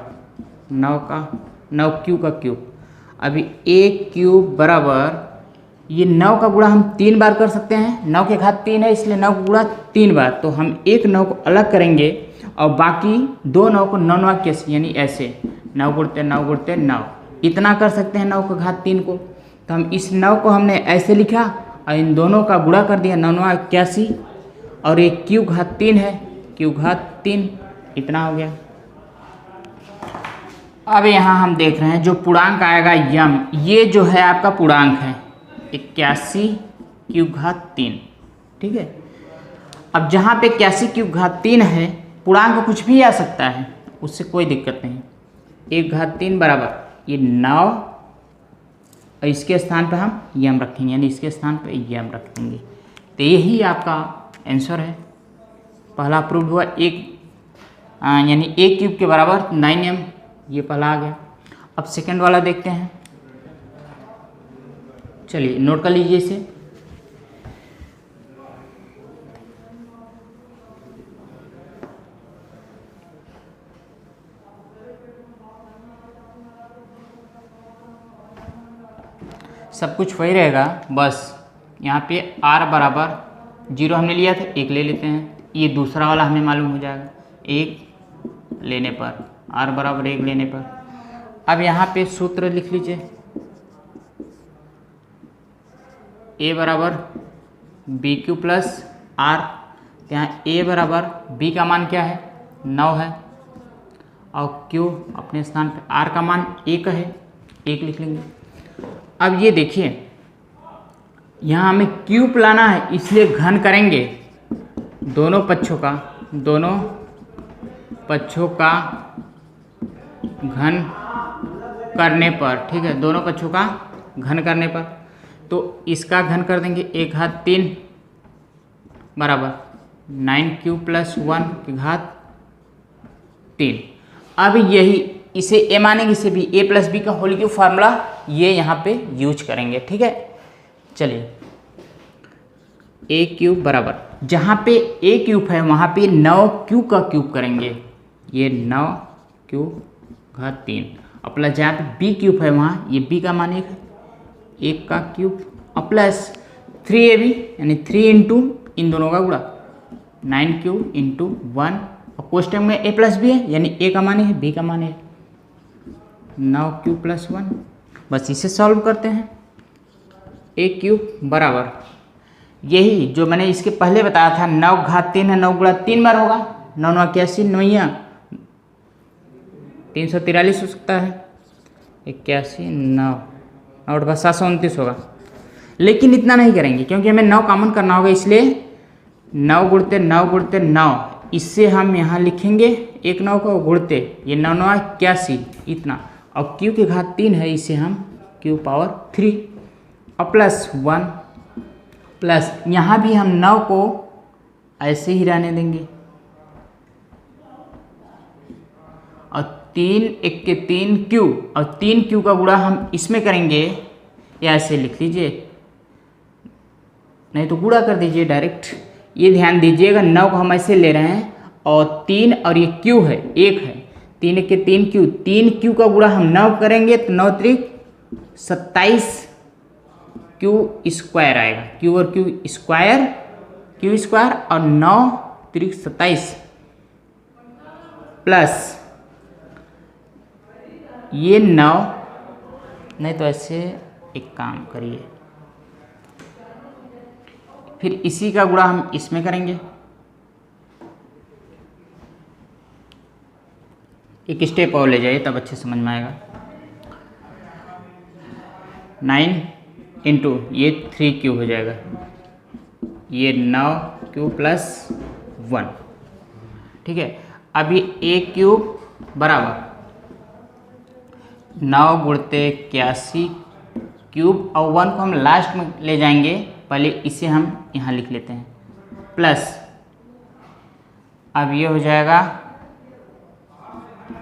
9q का क्यूब। अभी a क्यूब बराबर ये 9 का गुणा हम 3 बार कर सकते हैं, 9 के घात 3 है इसलिए 9 का गुणा 3 बार। तो हम एक 9 को अलग करेंगे और बाकी 2 9 को 9 कैसे, यानी ऐसे 9 गुणते 9 गुणते 9, इतना कर सकते हैं 9 का घात 3 को। तो हम इस 9 को हमने ऐसे लिखा और इन दोनों का गुणा कर दिया, 9 9 81, और एक क्यू घात 3 है, क्यू घात 3, इतना हो गया। अब यहाँ हम देख रहे हैं जो पूर्णांक आएगा यम, ये जो है आपका पूर्णांक है 81 क्यू घात 3, ठीक है। अब जहाँ पे 81 क्यू घात 3 है, पूर्णांक कुछ भी आ सकता है, उससे कोई दिक्कत नहीं। 1 घात 3 बराबर ये 9 और इसके स्थान पर हम यम रखेंगे, यानी इसके स्थान पर यम रख देंगे। तो यही आपका आंसर है। पहला प्रूव हुआ यानी 1 क्यूब के बराबर 9m, ये पहला आ गया। अब सेकंड वाला देखते हैं, चलिए नोट कर लीजिए इसे। सब कुछ वही रहेगा, बस यहाँ पे r बराबर 0 हमने लिया था, 1 ले लेते हैं, ये दूसरा वाला हमें मालूम हो जाएगा 1 लेने पर, r बराबर 1 लेने पर। अब यहाँ पे सूत्र लिख लीजिए, a बराबर बी क्यू प्लस r। यहाँ a बराबर b का मान क्या है, 9 है, और q अपने स्थान पे r का मान 1 है, 1 लिख लेंगे। अब ये देखिए यहाँ हमें क्यूब लाना है, इसलिए घन करेंगे दोनों पक्षों का घन करने पर, ठीक है, दोनों पक्षों का घन करने पर। तो इसका घन कर देंगे 1 घात 3 बराबर 9q प्लस 1 की घात 3। अब यही इसे a मानेंगे, इसे भी a प्लस बी का होल क्यूब फार्मूला ये यहाँ पे यूज करेंगे, ठीक है। चलिए a क्यूब बराबर, जहाँ पे a क्यूब है वहाँ पे 9q का क्यूब करेंगे, ये 9q घात 3, और प्लस जहाँ पे b क्यूब है वहाँ ये b का मान 1 है, 1 का क्यूब, और प्लस 3ab यानी 3 इंटू इन दोनों का गुणा 9q इंटू 1, और क्वेश्चन में a प्लस बी है यानी a का मान है, b का मान है 9q प्लस 1। बस इसे सॉल्व करते हैं। a क्यूब बराबर यही जो मैंने इसके पहले बताया था, 9 घात 3 है, 9 गुणा 3 बार होगा, 9 9 81, 9 343 हो सकता है, 81 9 और बस 729 होगा। लेकिन इतना नहीं करेंगे क्योंकि हमें 9 कॉमन करना होगा, इसलिए 9 गुणते 9 गुणते 9, इससे हम यहाँ लिखेंगे 1 9 को गुणते, ये 9 9 81 इतना, और q के घात 3 है, इसे हम q पावर 3 और प्लस 1, प्लस यहाँ भी हम 9 को ऐसे ही रहने देंगे, और 3 1 के 3 q, और 3 q का गुणा हम इसमें करेंगे, या ऐसे लिख लीजिए नहीं तो गुणा कर दीजिए डायरेक्ट। ये ध्यान दीजिएगा 9 को हम ऐसे ले रहे हैं और 3 और ये क्यू है 1 है, 3 के 3 क्यू, 3 क्यू का गुणा हम 9 करेंगे तो 9 त्रिक 27 क्यू स्क्वायर आएगा। क्यू और क्यू स्क्वायर और 9 त्रिक 27 प्लस ये 9, नहीं तो ऐसे एक काम करिए, फिर इसी का गुणा हम इसमें करेंगे। एक स्टेप और ले जाइए तब अच्छे समझ में आएगा। 9 इंटू ये 3 क्यू हो जाएगा, ये 9 क्यू प्लस 1, ठीक है। अभी a क्यूब बराबर 9 गुणते 81 क्यूब और 1 को हम लास्ट में ले जाएंगे, पहले इसे हम यहाँ लिख लेते हैं, प्लस अब ये हो जाएगा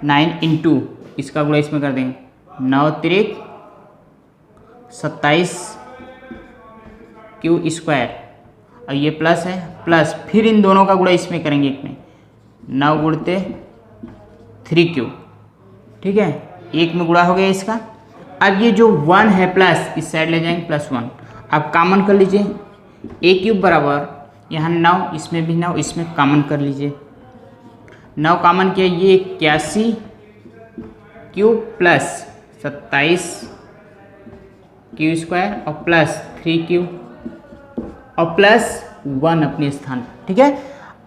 9 इंटू इसका गुणा इसमें कर देंगे, 9 त्रिक 27 क्यू स्क्वायर और ये प्लस है, प्लस फिर इन दोनों का गुणा इसमें करेंगे एक में, 9 गुणते 3 क्यू, ठीक है। एक में गुणा हो गया इसका। अब ये जो 1 है प्लस इस साइड ले जाएंगे प्लस 1, अब कॉमन कर लीजिए, a क्यूब बराबर यहाँ 9, इसमें भी 9, इसमें कॉमन कर लीजिए, 9 कॉमन किया, ये 81 क्यूब प्लस 27 क्यू स्क्वायर और प्लस 3 क्यू और प्लस 1 अपने स्थान, ठीक है।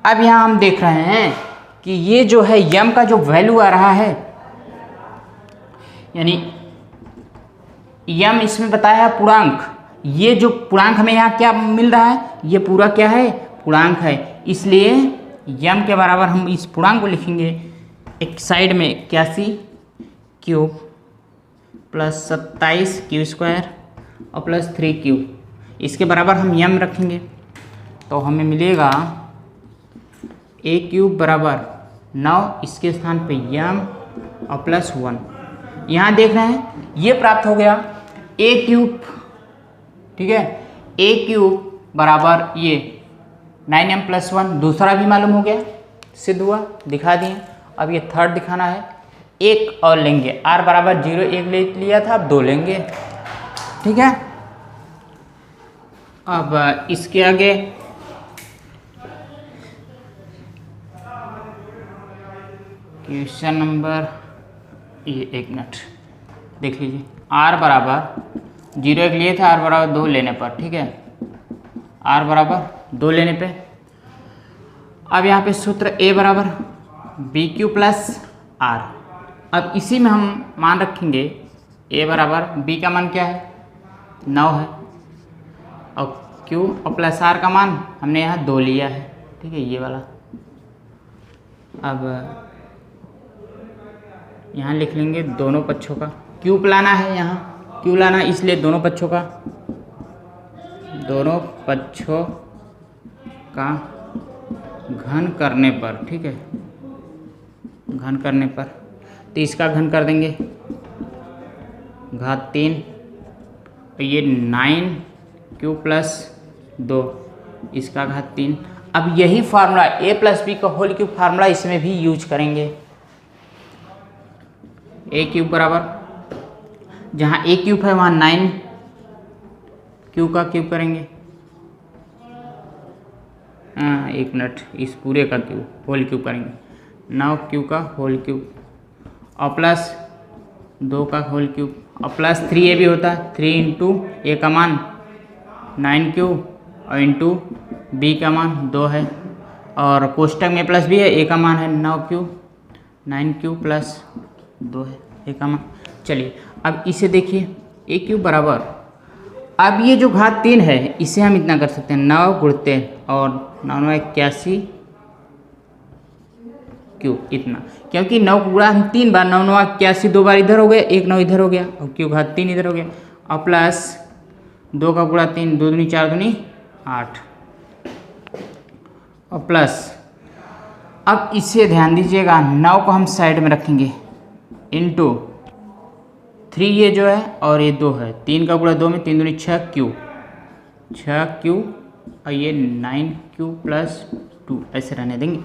अब यहाँ हम देख रहे हैं कि ये जो है यम का जो वैल्यू आ रहा है, यानी यम इसमें बताया है पूर्णांक, ये जो पूर्णांक हमें यहाँ क्या मिल रहा है, ये पूरा क्या है पूर्णांक है, इसलिए यम के बराबर हम इस पूर्णांक को लिखेंगे एक साइड में 81 क्यूब प्लस 27 क्यू स्क्वायर और प्लस 3 क्यू, इसके बराबर हम यम रखेंगे तो हमें मिलेगा a क्यूब बराबर 9, इसके स्थान पे यम और प्लस 1। यहाँ देख रहे हैं ये प्राप्त हो गया a क्यूब, ठीक है। a क्यूब बराबर ये 9m प्लस 1, दूसरा भी मालूम हो गया, सिद्ध हुआ, दिखा दिए। अब ये थर्ड दिखाना है, एक और लेंगे, r बराबर 0 1 ले लिया था, अब 2 लेंगे, ठीक है। अब इसके आगे क्वेश्चन नंबर, ये 1 मिनट देख लीजिए, r बराबर 0 1 लिए थे, r बराबर 2 लेने पर, ठीक है, r बराबर 2 लेने पे अब यहाँ पे सूत्र a बराबर बी क्यू प्लस r। अब इसी में हम मान रखेंगे a बराबर b का मान क्या है 9 है और q और प्लस r का मान हमने यहाँ 2 लिया है, ठीक है, ये वाला। अब यहाँ लिख लेंगे दोनों पक्षों का, क्यूब लाना है, यहाँ क्यू लाना है, इसलिए दोनों पक्षों का घन करने पर, ठीक है, घन करने पर, तो इसका घन कर देंगे घात 3, तो ये 9 क्यू प्लस 2, इसका घात 3। अब यही फार्मूला a प्लस बी का होल क्यूब फार्मूला इसमें भी यूज करेंगे। a क्यूब बराबर जहाँ a क्यूब है वहाँ 9 क्यू का क्यूब करेंगे, हाँ 1 मिनट, इस पूरे का क्यूब होल क्यूब करेंगे, 9 क्यू का होल क्यूब और प्लस 2 का होल क्यूब और प्लस 3a भी होता है, 3 इंटू a का मान 9 क्यू और इंटू b का मान 2 है और कोष्टक में प्लस भी है, a का मान है 9 क्यू प्लस 2 है a का मान। चलिए अब इसे देखिए, a क्यूब बराबर, अब ये जो घात 3 है इसे हम इतना कर सकते हैं 9 गुणते और 9 81 क्यूब, इतना, क्योंकि 9 को गुणा हम 3 बार, 9 9 81 2 बार इधर हो गया, 1 9 इधर हो गया और क्यूब घात 3 इधर हो गया और प्लस 2 का गुणा 3, 2 दूनी 4 दूनी 8 और प्लस, अब इसे ध्यान दीजिएगा 9 को हम साइड में रखेंगे इंटू 3 ये जो है और ये 2 है, 3 का गुणा 2 में 3 दूनी 6 क्यू और ये 9 प्लस 2 ऐसे रहने देंगे।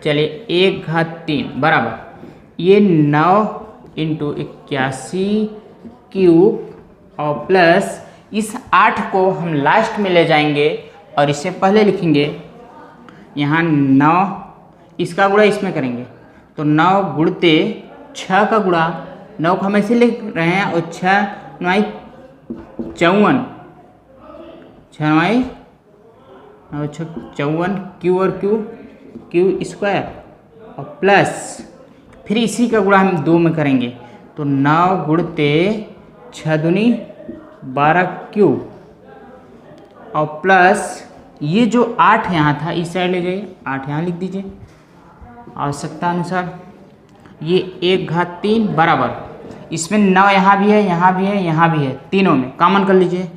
चलिए 1 घात 3 बराबर ये 9 इंटू 81 क्यूब और प्लस इस 8 को हम लास्ट में ले जाएंगे और इसे पहले लिखेंगे। यहाँ 9 इसका गुणा इसमें करेंगे तो 9 गुणते 6 का गुणा 9 को हम ऐसे लिख रहे हैं और 6 9 54 54 क्यू और क्यू स्क्वायर और प्लस फिर इसी का गुणा हम 2 में करेंगे तो 9 गुणते 6 दूनी 12 क्यूब और प्लस ये जो 8 यहाँ था इस साइड ले जाइए, 8 यहाँ लिख दीजिए आवश्यकता अनुसार। ये 1 घात 3 बराबर इसमें 9 यहाँ भी है, यहाँ भी है, यहाँ भी है, तीनों में कॉमन कर लीजिए।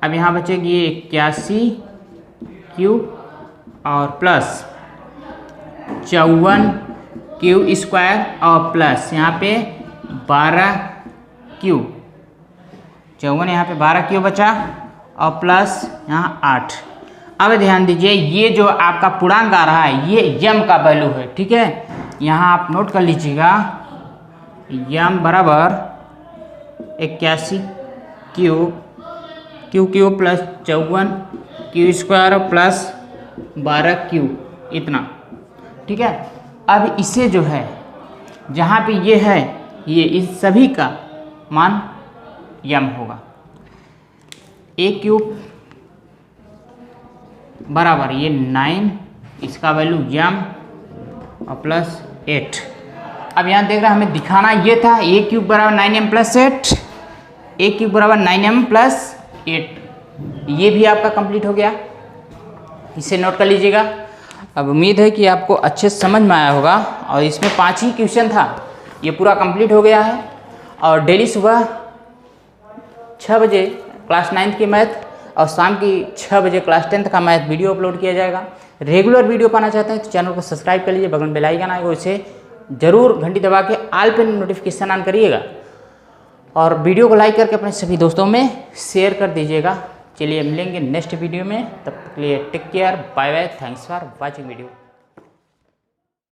अब यहाँ बचेगी ये 81 क्यूब और प्लस 54 क्यू स्क्वायर और प्लस यहाँ पे 12 क्यू, 54 यहाँ पे 12 क्यू बचा और प्लस यहाँ 8। अब ध्यान दीजिए ये जो आपका पूर्णांक आ रहा है ये यम का वैल्यू है, ठीक है। यहाँ आप नोट कर लीजिएगा यम बराबर 81 Q plus 54 Q square plus 12 Q इतना, ठीक है। अब इसे जो है जहाँ पे ये है ये इस सभी का मान यम होगा। ए क्यूब बराबर ये 9 इसका वैल्यू यम और प्लस 8। अब यहाँ देख रहे हैं हमें दिखाना ये था ए क्यूब बराबर 9m प्लस 8, ए क्यूब बराबर 9m प्लस 8। ये भी आपका कंप्लीट हो गया, इसे नोट कर लीजिएगा। अब उम्मीद है कि आपको अच्छे समझ में आया होगा और इसमें 5 ही क्वेश्चन था, ये पूरा कंप्लीट हो गया है। और डेली सुबह 6 बजे क्लास 9th की मैथ और शाम की 6 बजे क्लास 10th का मैथ वीडियो अपलोड किया जाएगा। रेगुलर वीडियो पाना चाहते हैं तो चैनल को सब्सक्राइब कर लीजिए, बगल में बेल आइकन आएगा उसे ज़रूर घंटी दबा के ऑल पे नोटिफिकेशन ऑन करिएगा और वीडियो को लाइक करके अपने सभी दोस्तों में शेयर कर दीजिएगा। चलिए मिलेंगे नेक्स्ट वीडियो में, तब तक के लिए take care, bye bye, thanks for watching video.